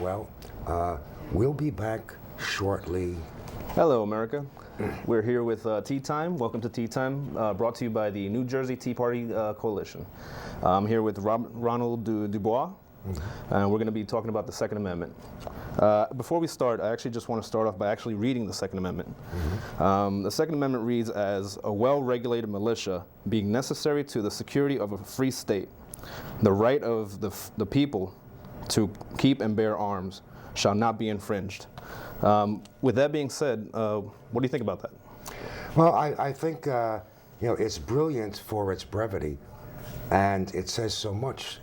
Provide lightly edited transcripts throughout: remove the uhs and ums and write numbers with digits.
well. We'll be back shortly. Hello, America. We're here with Tea Time. Welcome to Tea Time, brought to you by the New Jersey Tea Party Coalition. I'm here with Ronald Dubois, and we're going to be talking about the Second Amendment. Before we start, I actually just want to start off by actually reading the Second Amendment. The Second Amendment reads as a well-regulated militia being necessary to the security of a free state, the right of the people to keep and bear arms shall not be infringed. With that being said, what do you think about that? Well, I think it's brilliant for its brevity, and it says so much.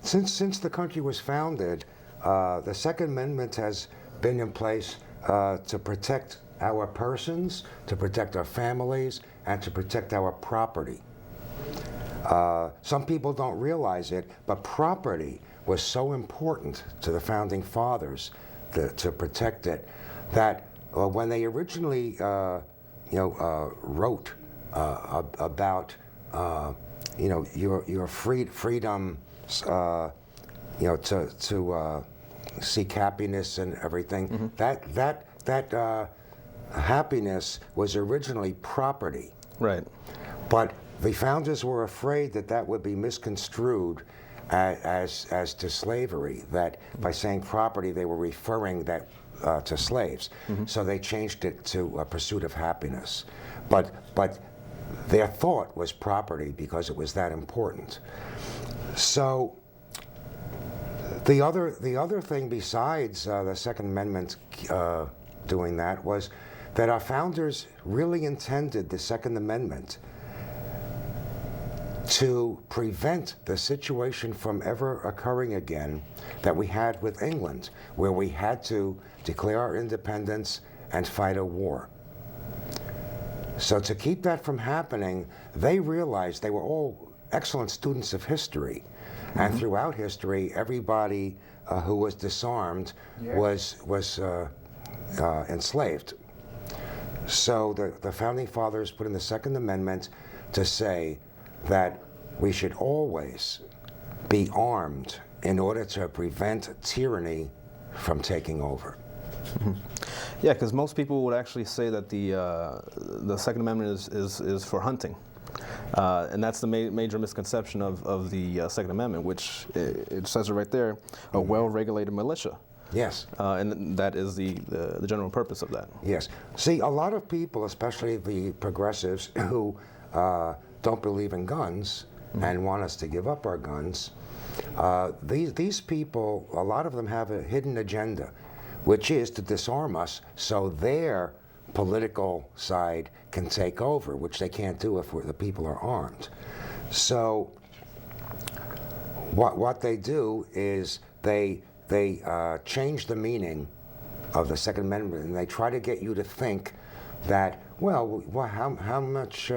Since the country was founded, the Second Amendment has been in place to protect our persons, to protect our families, and to protect our property. Some people don't realize it, but property was so important to the Founding Fathers to protect it that when they originally wrote about your freedom to seek happiness and everything, that happiness was originally property. Right. But the founders were afraid that would be misconstrued as to slavery, that by saying property they were referring that to slaves. So they changed it to a pursuit of happiness. But their thought was property because it was that important. So the other thing besides the Second Amendment doing that was that our founders really intended the Second Amendment to prevent the situation from ever occurring again that we had with England, where we had to declare our independence and fight a war. So to keep that from happening, they realized they were all excellent students of history. And throughout history, everybody who was disarmed was enslaved. So the Founding Fathers put in the Second Amendment to say that we should always be armed in order to prevent tyranny from taking over. Yeah, because most people would actually say that the Second Amendment is for hunting. And that's the major misconception of the Second Amendment, which it says it right there, a well-regulated militia. Yes. And that is the general purpose of that. Yes. See, a lot of people, especially the progressives who don't believe in guns and want us to give up our guns, these people, a lot of them have a hidden agenda, which is to disarm us so their political side can take over, which they can't do if the people are armed. So what they do is they change the meaning of the Second Amendment, and they try to get you to think that, well, how much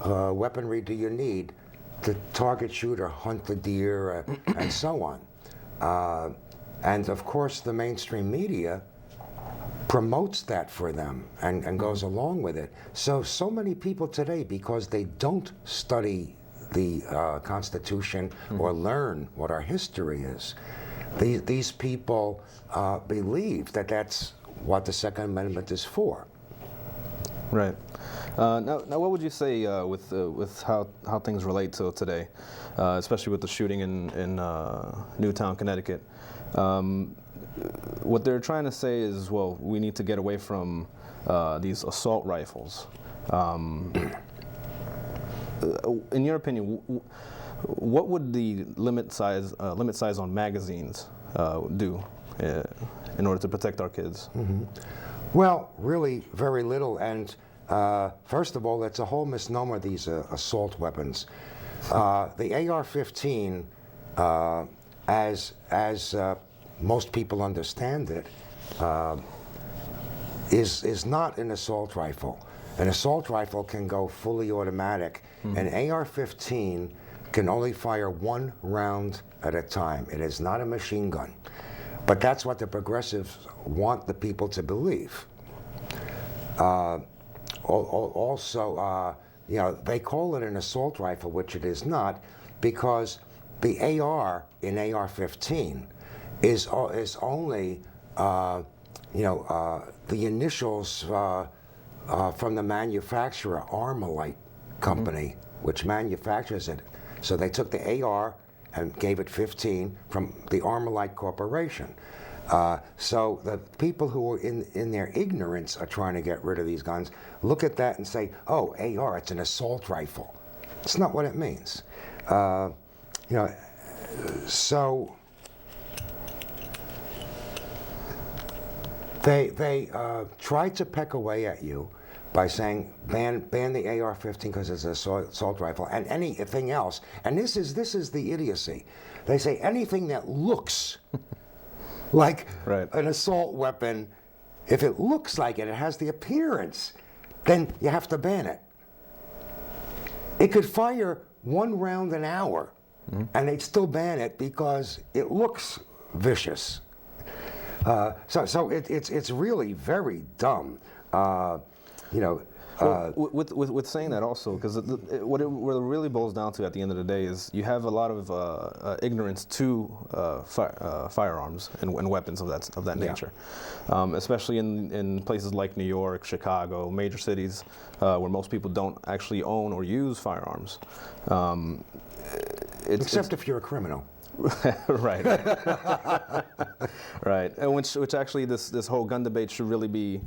weaponry do you need to target shoot or hunt the deer and so on. And of course the mainstream media promotes that for them and goes along with it. So many people today, because they don't study the Constitution or learn what our history is, these people believe that that's what the Second Amendment is for. Right. Now, what would you say with how things relate to today, especially with the shooting in Newtown, Connecticut? What they're trying to say is, well, we need to get away from these assault rifles. In your opinion, what would the limit size on magazines do in order to protect our kids? Well, really very little. And first of all, it's a whole misnomer, these assault weapons. The AR-15, as most people understand it, is not an assault rifle. An assault rifle can go fully automatic. An AR-15 can only fire one round at a time. It is not a machine gun. But that's what the progressives want the people to believe. Also, they call it an assault rifle, which it is not, because the AR in AR-15 is only the initials from the manufacturer Armalite company, which manufactures it. So they took the AR and gave it 15 from the Armalite Corporation. So the people who are in their ignorance are trying to get rid of these guns look at that and say, oh, AR, it's an assault rifle. It's not what it means. So they tried to peck away at you by saying ban the AR-15 because it's an assault rifle and anything else. And this is the idiocy. They say anything that looks like an assault weapon, if it looks like it has the appearance, then you have to ban it. It could fire 1 round an hour, and they'd still ban it because it looks vicious. So it's really very dumb. With saying that also, because what it really boils down to at the end of the day is you have a lot of ignorance to firearms and weapons of that nature, especially in places like New York, Chicago, major cities where most people don't actually own or use firearms. Except if you're a criminal. Right. Right. And which actually this whole gun debate should really be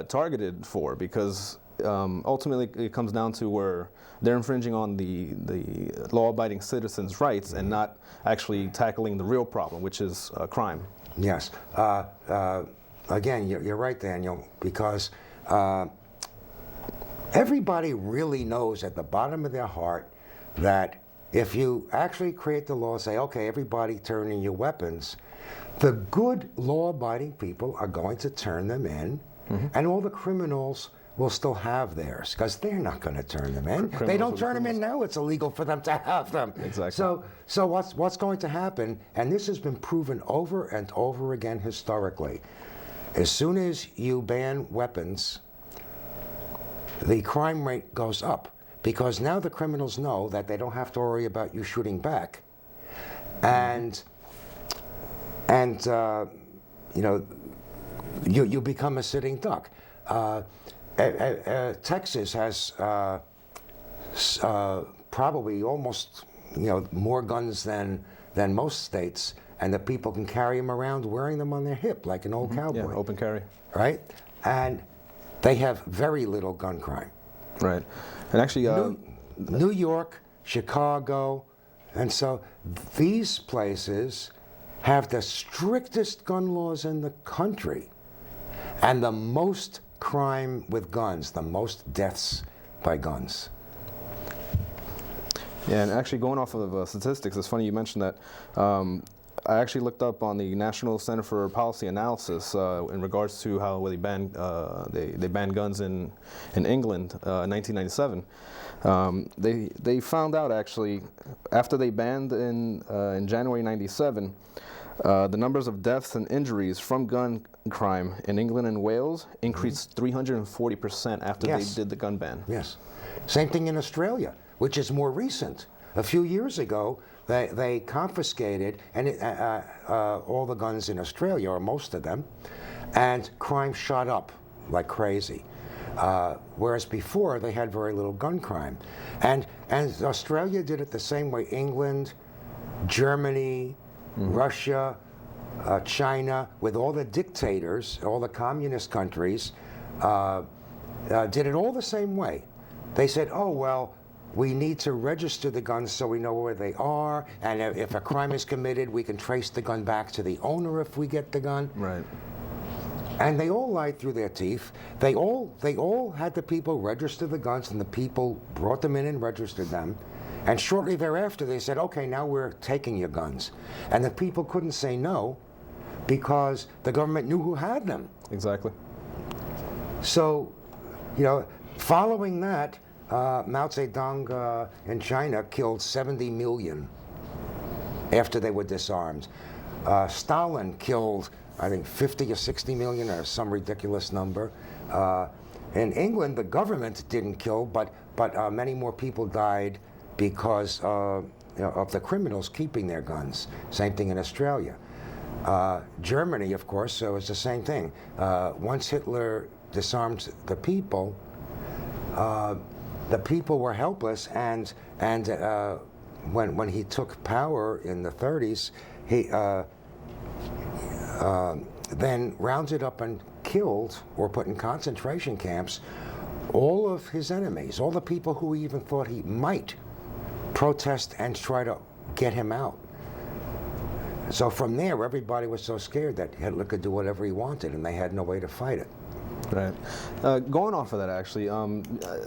targeted for, because ultimately it comes down to where they're infringing on the law-abiding citizens' rights and not actually tackling the real problem, which is crime. Yes. Again, you're right, Daniel, because everybody really knows at the bottom of their heart that if you actually create the law, say, okay, everybody turn in your weapons, the good law-abiding people are going to turn them in, and all the criminals will still have theirs, because they're not going to turn them in. They don't turn them in now, it's illegal for them to have them. Exactly. So what's going to happen, and this has been proven over and over again historically, as soon as you ban weapons, the crime rate goes up. Because now the criminals know that they don't have to worry about you shooting back, and you become a sitting duck. Texas has probably almost more guns than most states, and the people can carry them around wearing them on their hip like an old cowboy. Yeah, open carry. Right, and they have very little gun crime. Right. And actually, New York, Chicago, and so these places have the strictest gun laws in the country and the most crime with guns, the most deaths by guns. Yeah, and actually going off of statistics, it's funny you mentioned that. I actually looked up on the National Center for Policy Analysis in regards to how they banned guns in England in 1997. They found out actually after they banned in January '97, the numbers of deaths and injuries from gun crime in England and Wales increased 340% after they did the gun ban. Yes. Same thing in Australia, which is more recent. A few years ago, they confiscated all the guns in Australia, or most of them, and crime shot up like crazy. Whereas before, they had very little gun crime. And Australia did it the same way England, Germany, Russia, China, with all the dictators, all the communist countries, did it all the same way. They said, oh, well, we need to register the guns so we know where they are, and if a crime is committed, we can trace the gun back to the owner if we get the gun. Right. And they all lied through their teeth. They all had the people register the guns, and the people brought them in and registered them. And shortly thereafter, they said, okay, now we're taking your guns. And the people couldn't say no because the government knew who had them. Exactly. So, following that, Mao Zedong in China killed 70 million after they were disarmed. Stalin killed, I think, 50 or 60 million, or some ridiculous number. In England, the government didn't kill, but many more people died because of the criminals keeping their guns. Same thing in Australia. Germany, of course, so it's the same thing. Once Hitler disarmed the people were helpless, and when he took power in the 30s, he then rounded up and killed or put in concentration camps all of his enemies, all the people who he even thought he might protest and try to get him out. So from there, everybody was so scared that Hitler could do whatever he wanted, and they had no way to fight it. Right. Going off of that, actually, I'm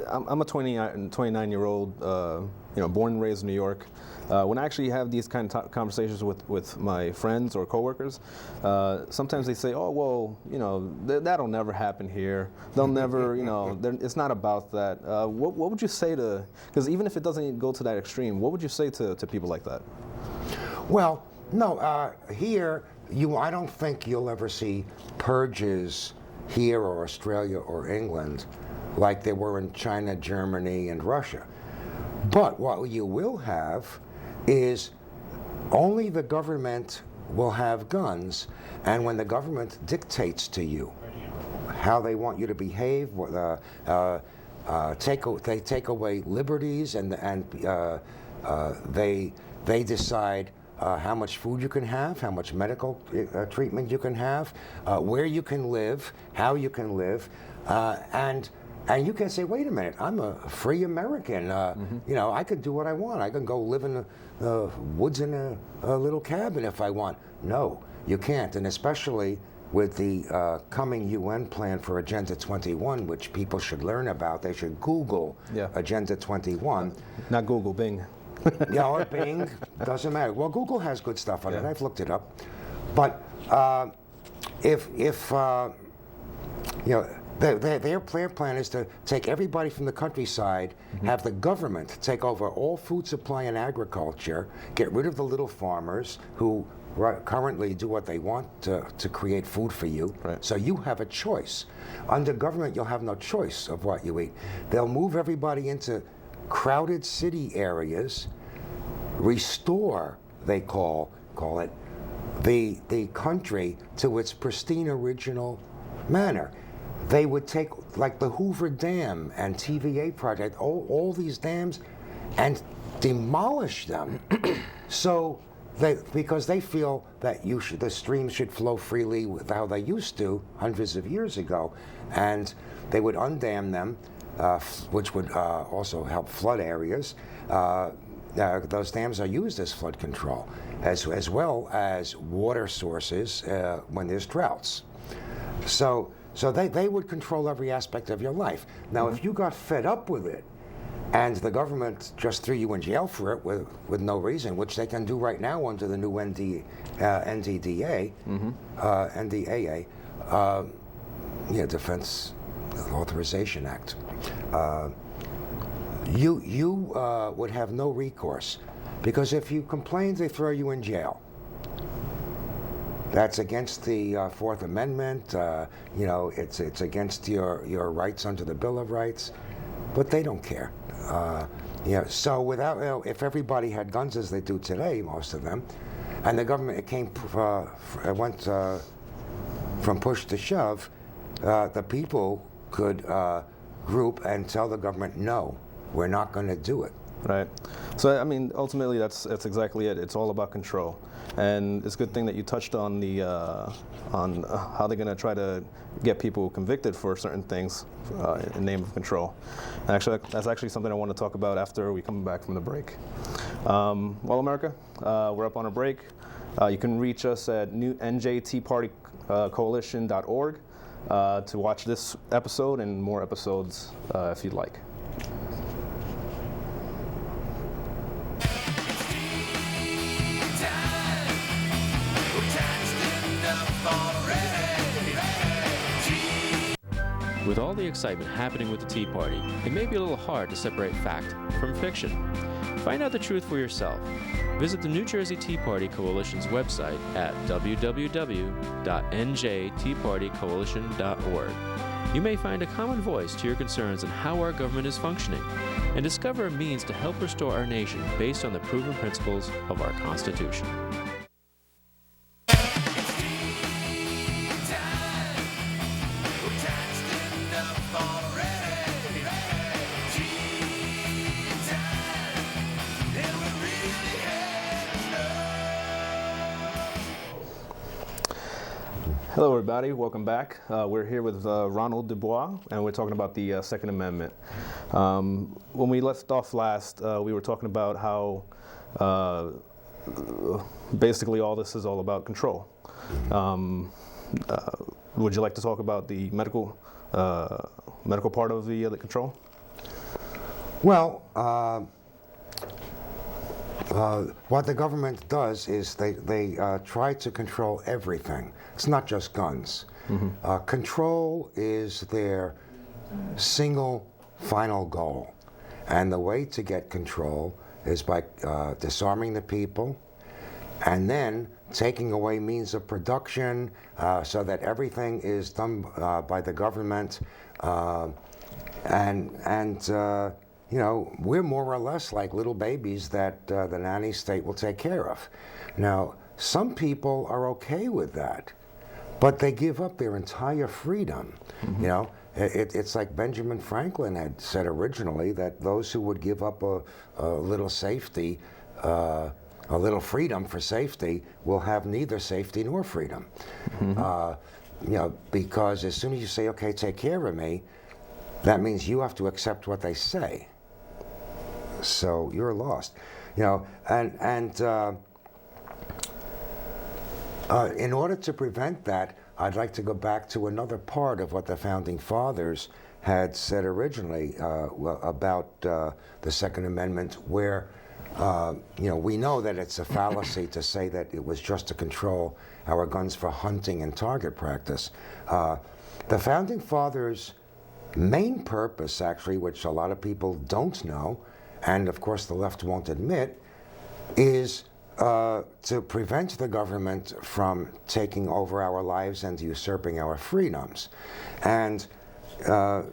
a 29-year-old, born and raised in New York. When I actually have these kind of conversations with my friends or coworkers, sometimes they say, "Oh, well, that'll never happen here. They'll never, it's not about that." What would you say to? Because even if it doesn't go to that extreme, what would you say to people like that? Well, no. Here, I don't think you'll ever see purges here or Australia or England like there were in China, Germany, and Russia. But what you will have is only the government will have guns, and when the government dictates to you how they want you to behave, they take away liberties, and they decide how much food you can have, how much medical treatment you can have, where you can live, how you can live, and you can say, wait a minute, I'm a free American. I can do what I want. I can go live in the woods in a little cabin if I want. No, you can't, and especially with the coming UN plan for Agenda 21, which people should learn about. They should Google Agenda 21. Not Google, Bing. Yeah, or Bing, doesn't matter. Well, Google has good stuff on it. I've looked it up. But if their plan is to take everybody from the countryside, have the government take over all food supply and agriculture, get rid of the little farmers who currently do what they want to create food for you. Right. So you have a choice. Under government, you'll have no choice of what you eat. They'll move everybody into crowded city areas, restore, they call it, the country to its pristine original manner. They would take, like the Hoover Dam and TVA project, all these dams, and demolish them. Because they feel that the streams should flow freely with how they used to hundreds of years ago, and they would undam them, which would also help flood areas. Those dams are used as flood control, as well as water sources when there's droughts. So they would control every aspect of your life. Now, if you got fed up with it, and the government just threw you in jail for it with no reason, which they can do right now under the new NDAA, Defense Authorization Act, you would have no recourse, because if you complain, they throw you in jail. That's against the Fourth Amendment. It's against your rights under the Bill of Rights, but they don't care. So if everybody had guns as they do today, most of them, and the government went from push to shove, the people could group and tell the government, no, we're not going to do it. Right. So I mean, ultimately, that's exactly it. It's all about control, and it's a good thing that you touched on the on how they're going to try to get people convicted for certain things in the name of control. And actually, that's actually something I want to talk about after we come back from the break. Well, America, we're up on a break. You can reach us at njtpartycoalition.org to watch this episode and more episodes if you'd like. With all the excitement happening with the Tea Party, it may be a little hard to separate fact from fiction. Find out the truth for yourself. Visit the New Jersey Tea Party Coalition's website at www.njteapartycoalition.org. You may find a common voice to your concerns on how our government is functioning, and discover a means to help restore our nation based on the proven principles of our Constitution. Hello, everybody. Welcome back. We're here with Ronald Dubois, and we're talking about the Second Amendment. When we left off last, we were talking about how basically all this is all about control. Would you like to talk about the medical part of the control? Well, what the government does is they try to control everything. It's not just guns. Control is their single final goal. And the way to get control is by disarming the people and then taking away means of production so that everything is done by the government. You know, we're more or less like little babies that the nanny state will take care of. Now, some people are okay with that, but they give up their entire freedom. You know, it's like Benjamin Franklin had said originally, that those who would give up a little safety, a little freedom for safety, will have neither safety nor freedom. You know, because as soon as you say, okay, take care of me, that means you have to accept what they say. So you're lost, you know, and in order to prevent that, I'd like to go back to another part of what the Founding Fathers had said originally about the Second Amendment, where, you know, we know that it's a fallacy to say that it was just to control our guns for hunting and target practice. The Founding Fathers' main purpose, actually, which a lot of people don't know, and of course the left won't admit, is to prevent the government from taking over our lives and usurping our freedoms. And you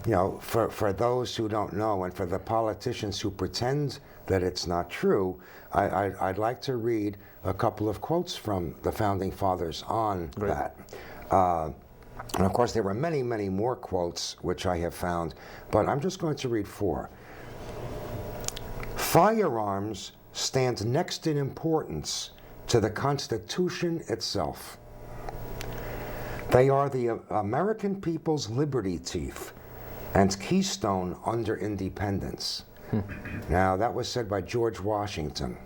know, for those who don't know, and for the politicians who pretend that it's not true, I'd like to read a couple of quotes from the Founding Fathers on that. And of course, there were many, many more quotes which I have found, but I'm just going to read 4. Firearms stand next in importance to the Constitution itself. They are the American people's liberty teeth and keystone under independence. Now, that was said by George Washington.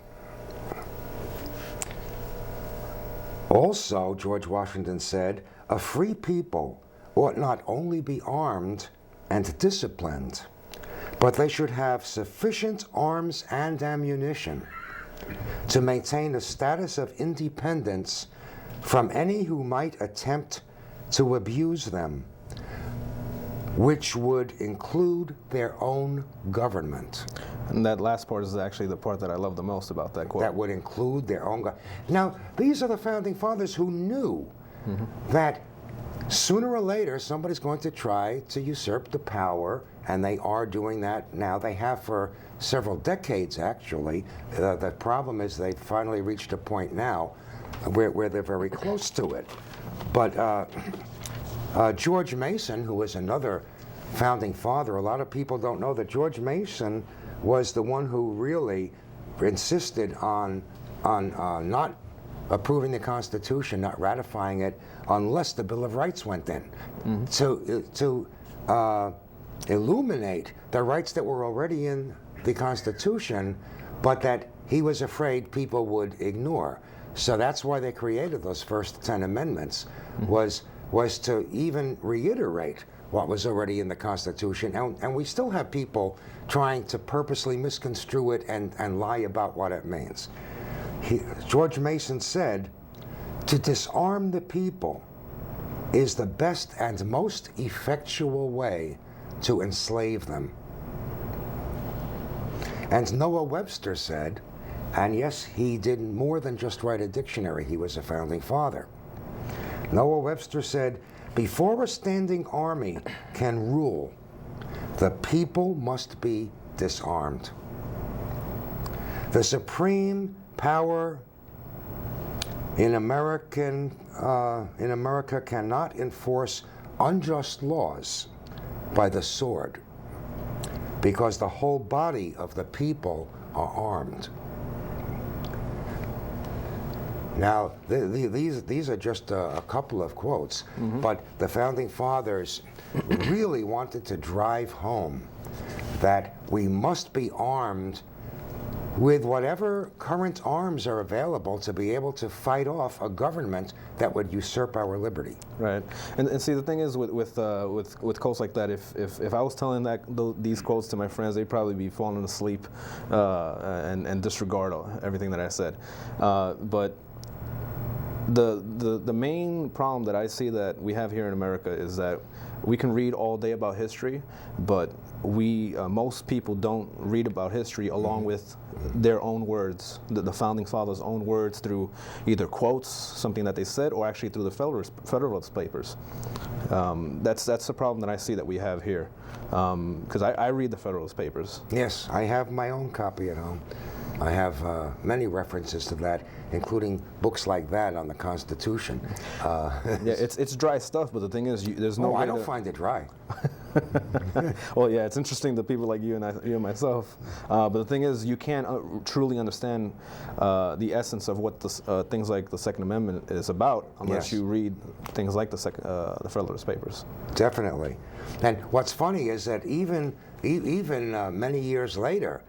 Also, George Washington said, a free people ought not only be armed and disciplined, but they should have sufficient arms and ammunition to maintain a status of independence from any who might attempt to abuse them, which would include their own government. And that last part is actually the part that I love the most about that quote. That would include their own government. Now, these are the Founding Fathers who knew that sooner or later somebody's going to try to usurp the power, and they are doing that now. They have for several decades, actually. The problem is they've finally reached a point now where they're very close to it. But George Mason, who was another Founding Father, a lot of people don't know that George Mason was the one who really insisted on not approving the Constitution, not ratifying it, unless the Bill of Rights went in, to illuminate the rights that were already in the Constitution, but that he was afraid people would ignore. So that's why they created those first 10 amendments, was to even reiterate what was already in the Constitution. And we still have people trying to purposely misconstrue it and lie about what it means. George Mason said, to disarm the people is the best and most effectual way to enslave them. And Noah Webster said, and yes, he did more than just write a dictionary, he was a Founding Father. Noah Webster said, before a standing army can rule, the people must be disarmed. The supreme power in America cannot enforce unjust laws by the sword, because the whole body of the people are armed. Now, these are just a couple of quotes, but the Founding Fathers really wanted to drive home that we must be armed with whatever current arms are available to be able to fight off a government that would usurp our liberty. Right, and see, the thing is with quotes like that, if I was telling these quotes to my friends, they'd probably be falling asleep and disregard everything that I said. But the main problem that I see that we have here in America is that we can read all day about history, but most people don't read about history along with their own words, the Founding Fathers' own words, through either quotes, something that they said, or actually through the Federalist Papers. That's the problem that I see that we have here, because I read the Federalist Papers. Yes, I have my own copy at home. I have many references to that, including books like that on the Constitution. Yeah, it's dry stuff, but the thing is, there's no. No, way I don't find it dry. Well, yeah, it's interesting that people like you and myself. But the thing is, you can't truly understand the essence of what things like the Second Amendment is about unless Yes. you read things like the Federalist Papers. Definitely. And what's funny is that even many years later,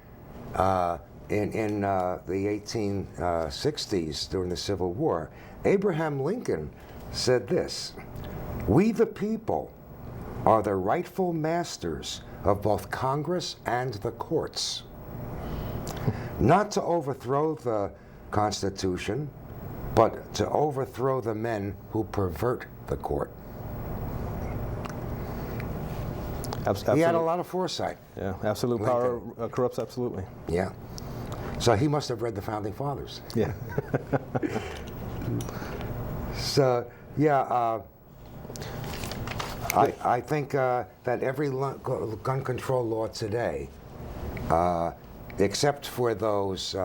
in the 1860s, during the Civil War, Abraham Lincoln said this: "We the people are the rightful masters of both Congress and the courts, not to overthrow the Constitution, but to overthrow the men who pervert the court." He had a lot of foresight. Yeah, absolute power corrupts absolutely. Yeah. So he must have read the Founding Fathers. Yeah. So, yeah, I think that every gun control law today, except for those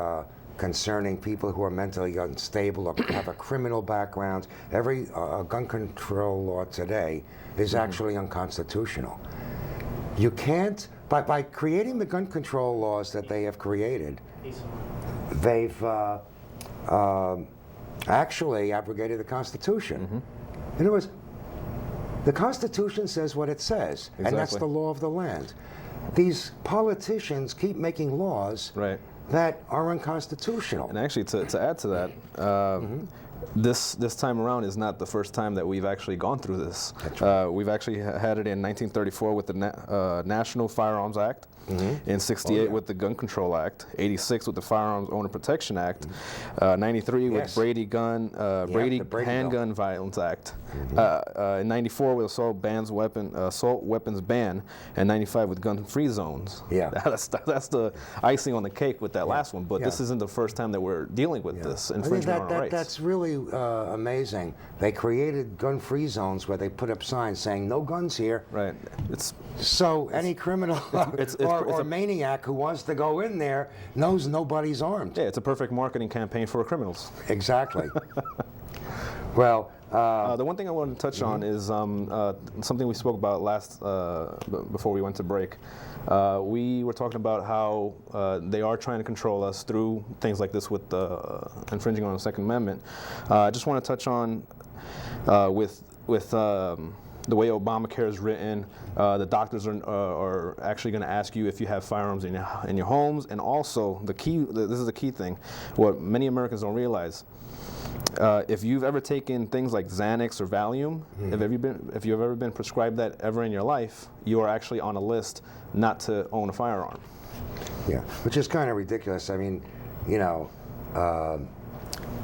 concerning people who are mentally unstable or have a criminal background, every gun control law today is actually unconstitutional. You can't, by creating the gun control laws that they have created, they've actually abrogated the Constitution. In other words, the Constitution says what it says, and that's the law of the land. These politicians keep making laws that are unconstitutional. And actually, to add to that, this time around is not the first time that we've actually gone through this. That's right. We've actually had it in 1934 with the National Firearms Act, in 68 with the Gun Control Act, 86 with the Firearms Owner Protection Act, 93 with Brady Handgun Violence Act, in 94 with assault weapons ban, and 95 with gun-free zones. Yeah. That's the icing on the cake with that last one, but this isn't the first time that we're dealing with this infringement on our rights. That's really amazing. They created gun-free zones where they put up signs saying no guns here. Right. So any criminal or maniac who wants to go in there knows nobody's armed. Yeah, it's a perfect marketing campaign for criminals. Exactly. Well, the one thing I wanted to touch on is something we spoke about before we went to break. We were talking about how they are trying to control us through things like this with infringing on the Second Amendment. I just want to touch on with the way Obamacare is written, the doctors are actually going to ask you if you have firearms in your homes, and also this is the key thing, what many Americans don't realize. If you've ever taken things like Xanax or Valium, if you've ever been prescribed that ever in your life, you are actually on a list not to own a firearm. Yeah, which is kind of ridiculous. I mean,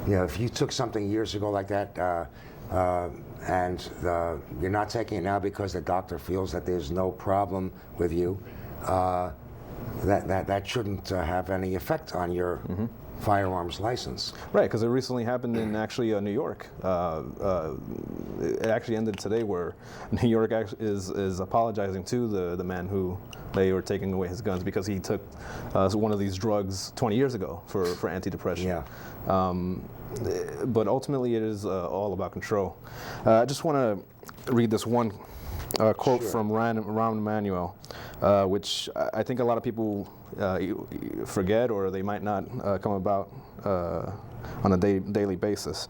if you took something years ago like that, and you're not taking it now because the doctor feels that there's no problem with you, that shouldn't have any effect on your firearms license. Right, because it recently happened in actually New York. It actually ended today, where New York is apologizing to the man who they were taking away his guns because he took one of these drugs 20 years ago for antidepressant. Yeah. But ultimately, it is all about control. I just want to read this one quote from Rahm Emanuel, which I think a lot of people forget, or they might not come about on a daily basis.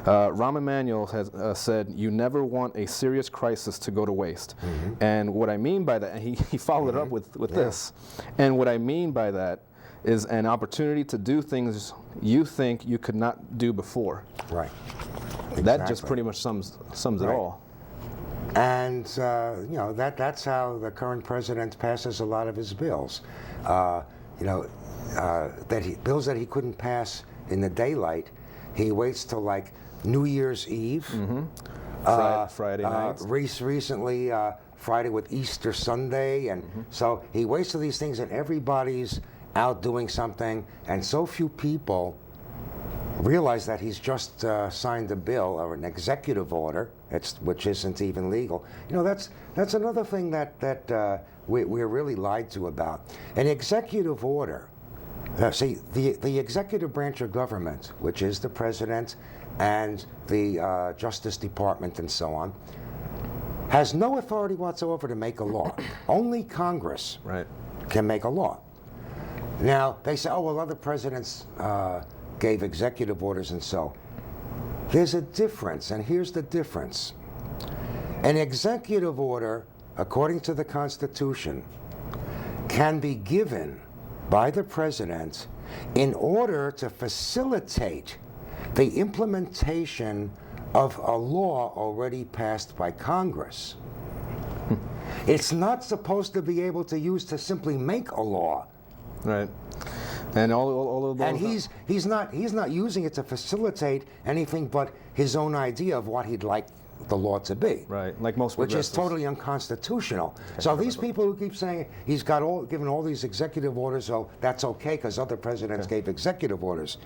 Rahm Emanuel has said, "You never want a serious crisis to go to waste." And what I mean by that, and he followed it up with this, and what I mean by that is an opportunity to do things you think you could not do before. Right. That just Exactly. pretty much sums it Right. all. And you know, that's how the current president passes a lot of his bills. You know, bills that he couldn't pass in the daylight, he waits till like New Year's Eve. Friday night. Recently, Friday with Easter Sunday, and so he waits till these things, and everybody's out doing something, and so few people realize that he's just signed a bill or an executive order, which isn't even legal. You know, that's another thing that we're really lied to about. An executive order. See, the executive branch of government, which is the president and the Justice Department and so on, has no authority whatsoever to make a law. Only Congress Right. can make a law. Now, they say, oh, well, other presidents gave executive orders and so. There's a difference, and here's the difference. An executive order, according to the Constitution, can be given by the president in order to facilitate the implementation of a law already passed by Congress. It's not supposed to be able to use to simply make a law. Right. And all of those. And he's not using it to facilitate anything but his own idea of what he'd like the law to be. Right, like most Which is progressives. totally unconstitutional. So these people who keep saying he's given all these executive orders, so that's okay because other presidents gave executive orders.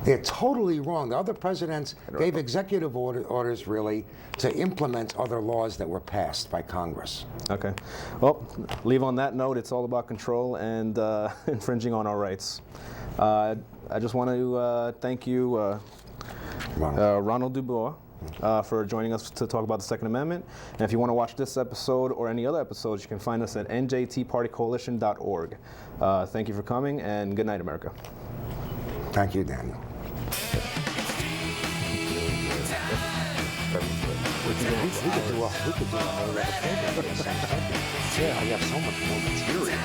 They're totally wrong. The other presidents gave executive orders really to implement other laws that were passed by Congress. Okay. Well, leave on that note. It's all about control and infringing on our rights. I just want to thank you, Ronald Dubois, for joining us to talk about the Second Amendment. And if you want to watch this episode or any other episodes, you can find us at njtpartycoalition.org. Thank you for coming, and good night, America. Thank you, Daniel. We could do a whole other program on the same subject. Yeah, I have so much more material.